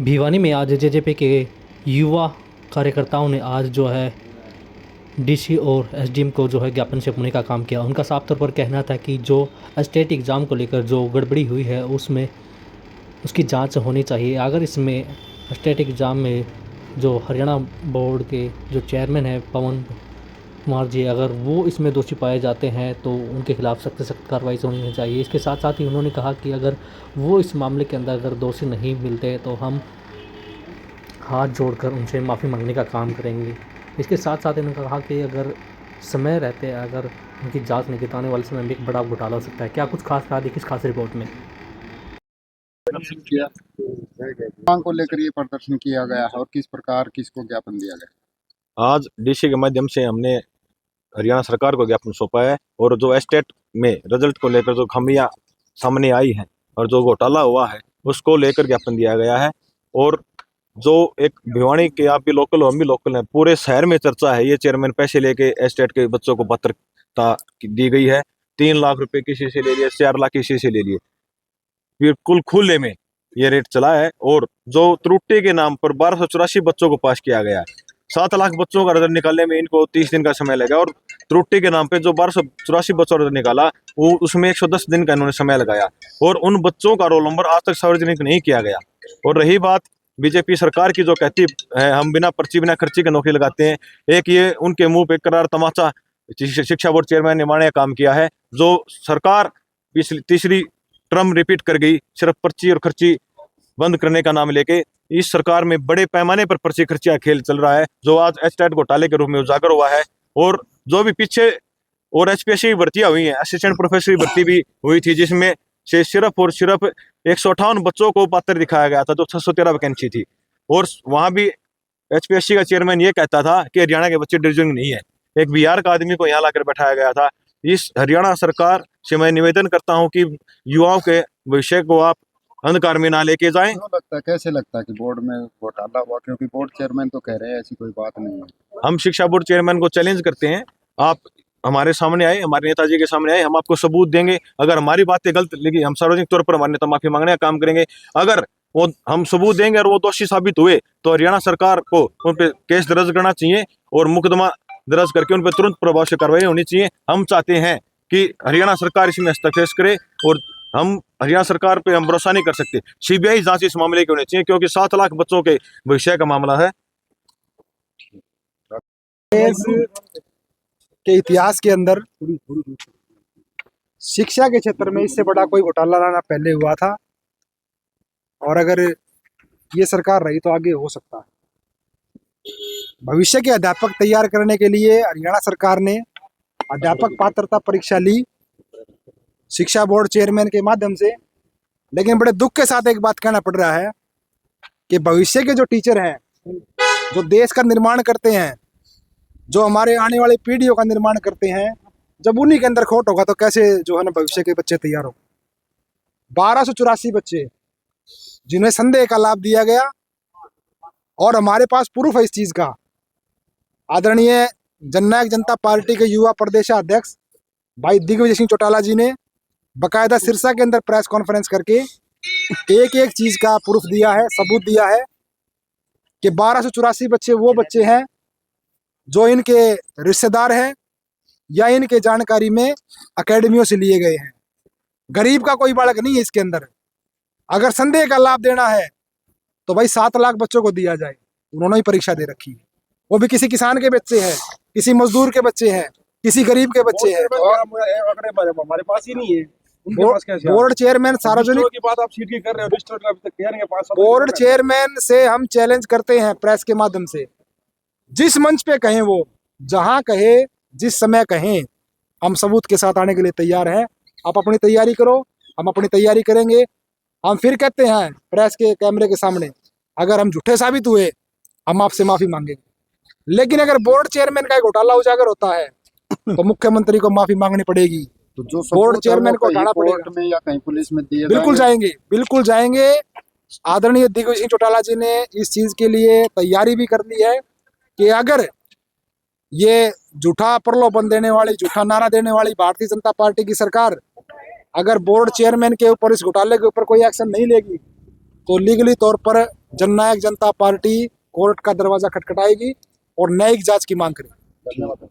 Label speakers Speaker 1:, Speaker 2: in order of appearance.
Speaker 1: भिवानी में आज जेजेपी के युवा कार्यकर्ताओं ने आज जो है डीसी और एसडीएम को जो है ज्ञापन सौंपने का काम किया। उनका साफ तौर पर कहना था कि जो स्टेट एग्ज़ाम को लेकर जो गड़बड़ी हुई है उसमें उसकी जांच होनी चाहिए। अगर इसमें स्टेट एग्ज़ाम में जो हरियाणा बोर्ड के जो चेयरमैन हैं पवन कुमार जी, अगर वो इसमें दोषी पाए जाते हैं तो उनके खिलाफ़ सख्त से सख्त कार्रवाई होनी चाहिए। इसके साथ साथ ही उन्होंने कहा कि अगर वो इस मामले के अंदर अगर दोषी नहीं मिलते तो हम हाथ जोड़कर उनसे माफ़ी मांगने का काम करेंगे। इसके साथ साथ इन्होंने कहा कि अगर समय रहते अगर उनकी जांच नहीं की तो आने वाले समय में एक बड़ा घोटाला हो सकता है। क्या कुछ खास कहा देखिए इस खास रिपोर्ट में।
Speaker 2: प्रदर्शन किया मांग को लेकर ये प्रदर्शन किया गया है और किस प्रकार किसको ज्ञापन दिया गया।
Speaker 3: आज डीसी के माध्यम से हमने हरियाणा सरकार को ज्ञापन सौंपा है और जो एस्टेट में रिजल्ट को लेकर जो खामियां सामने आई हैं और जो घोटाला हुआ है उसको लेकर ज्ञापन दिया गया है। और जो एक भिवानी के आप भी लोकल हो हम भी लोकल हैं, पूरे शहर में चर्चा है ये चेयरमैन पैसे लेके एस्टेट के बच्चों को पात्रता दी गई है। 3 लाख रुपए किसी से ले लिए, 4 लाख किसी से ले लिए, बिल्कुल खुले में ये रेट चला है। और जो त्रुटि के नाम पर 1284 बच्चों को पास किया गया है। 7 लाख बच्चों का रिजल्ट निकालने में इनको 30 दिन का समय लगा और त्रुटि के नाम पे जो 1284 बच्चों का रिजल्ट निकाला वो उसमें 110 दिन का इन्होंने समय लगाया और उन बच्चों का रोल नंबर आज तक सार्वजनिक नहीं किया गया। और रही बात बीजेपी सरकार की जो कहती है हम बिना पर्ची बिना खर्ची की नौकरी लगाते हैं, एक ये उनके मुंह पे करार तमाचा शिक्षा बोर्ड चेयरमैन ने मारने का काम किया है। जो सरकार तीसरी टर्म रिपीट कर गई सिर्फ पर्ची और खर्ची बंद करने का नाम लेके। इस सरकार में बड़े पैमाने पर पर्ची खर्चिया खेल चल रहा है जो आज एस्टेट घोटाले के रूप में उजागर हुआ है। और जो भी पीछे और एचपीएससी की भर्तियां हुई हैं, असिस्टेंट प्रोफेसर की भर्ती भी हुई थी जिसमें से सिर्फ और सिर्फ 158 बच्चों को पात्र दिखाया गया था जो 613 वैकेंसी थी। और वहां भी एचपीएससी का चेयरमैन ये कहता था कि हरियाणा के बच्चे डिजर्विंग नहीं है। एक बिहार का आदमी को यहाँ लाकर बैठाया गया था। इस हरियाणा सरकार से मैं निवेदन करता हूँ कि युवाओं के भविष्य को आप अंधकार में ना लेके जाएं।
Speaker 2: लगता है कैसे लगता है कि बोर्ड में घोटाला हुआ, क्योंकि बोर्ड चेयरमैन तो कह रहे हैं ऐसी कोई बात नहीं है।
Speaker 3: हम शिक्षा बोर्ड चेयरमैन को चैलेंज करते हैं, आप हमारे सामने आए, हमारे नेताजी के सामने आए, हम आपको सबूत देंगे। अगर हमारी बातें गलत लगी हम सार्वजनिक तौर पर हमारे नेता माफी मांगने का काम करेंगे। अगर वो हम सबूत देंगे और वो दोषी साबित हुए तो हरियाणा सरकार को उन पर केस दर्ज करना चाहिए और मुकदमा दर्ज करके उन पर तुरंत प्रभाव से कार्रवाई होनी चाहिए। हम चाहते हैं कि हरियाणा सरकार इसमें हस्तक्षेप करे और हम हरियाणा सरकार पे हम भरोसा नहीं कर सकते। सीबीआई जांच इस मामले की होनी चाहिए क्योंकि 7 लाख बच्चों के भविष्य का मामला है।
Speaker 4: के इतिहास के अंदर शिक्षा के क्षेत्र में इससे बड़ा कोई घोटाला ना पहले हुआ था और अगर ये सरकार रही तो आगे हो सकता है। भविष्य के अध्यापक तैयार करने के लिए हरियाणा सरकार ने अध्यापक पात्रता परीक्षा ली शिक्षा बोर्ड चेयरमैन के माध्यम से। लेकिन बड़े दुख के साथ एक बात कहना पड़ रहा है कि भविष्य के जो टीचर हैं, जो देश का निर्माण करते हैं, जो हमारे आने वाली पीढ़ियों का निर्माण करते हैं, जब उन्हीं के अंदर खोट होगा तो कैसे जो है ना भविष्य के बच्चे तैयार हो। 1284 बच्चे जिन्हें संदेह का लाभ दिया गया और हमारे पास प्रूफ है इस चीज का। आदरणीय जननायक जनता पार्टी के युवा प्रदेशाध्यक्ष भाई दिग्विजय सिंह चौटाला जी ने बकायदा सिरसा के अंदर प्रेस कॉन्फ्रेंस करके एक एक चीज का प्रूफ दिया है, सबूत दिया है कि 1284 बच्चे वो बच्चे हैं जो इनके रिश्तेदार हैं या इनके जानकारी में अकेडमियों से लिए गए हैं। गरीब का कोई बालक नहीं है इसके अंदर। अगर संदेह का लाभ देना है तो भाई 7 लाख बच्चों को दिया जाए। उन्होंने ही परीक्षा दे रखी है, वो भी किसी किसान के बच्चे हैं, किसी मजदूर के बच्चे हैं, किसी गरीब के बच्चे हैं।
Speaker 5: हमारे पास ही नहीं है।
Speaker 4: बोर्ड चेयरमैन सार्वजनिक
Speaker 5: की बात आप सीट की कर रहे हो, रजिस्टर का अभी तक कह रहे हैं।
Speaker 4: बोर्ड चेयरमैन से हम चैलेंज करते हैं प्रेस के माध्यम से, जिस मंच पे कहें वो, जहां कहे, जिस समय कहें, हम सबूत के साथ आने के लिए तैयार हैं। आप अपनी तैयारी करो, हम अपनी तैयारी करेंगे। हम फिर कहते हैं प्रेस के कैमरे के सामने, अगर हम झूठे साबित हुए हम आपसे माफी मांगेंगे। लेकिन अगर बोर्ड चेयरमैन का घोटाला उजागर होता है तो मुख्यमंत्री को माफी मांगनी पड़ेगी।
Speaker 2: तो जो
Speaker 4: बोर्ड चेयरमैन को हटाना पड़ेगा।
Speaker 2: में या कहीं पुलिस में दिए
Speaker 4: बिल्कुल जाएंगे, बिल्कुल जाएंगे। आदरणीय दिग्विजय सिंह चौटाला जी ने इस चीज के लिए तैयारी भी कर ली है कि अगर ये झूठा प्रलोभन देने वाली, झूठा नारा देने वाली भारतीय जनता पार्टी की सरकार अगर बोर्ड चेयरमैन के ऊपर, इस घोटाले के ऊपर कोई एक्शन नहीं लेगी तो लीगली तौर पर जननायक जनता पार्टी कोर्ट का दरवाजा खटखटाएगी और न्यायिक जांच की मांग करेगी।
Speaker 2: धन्यवाद।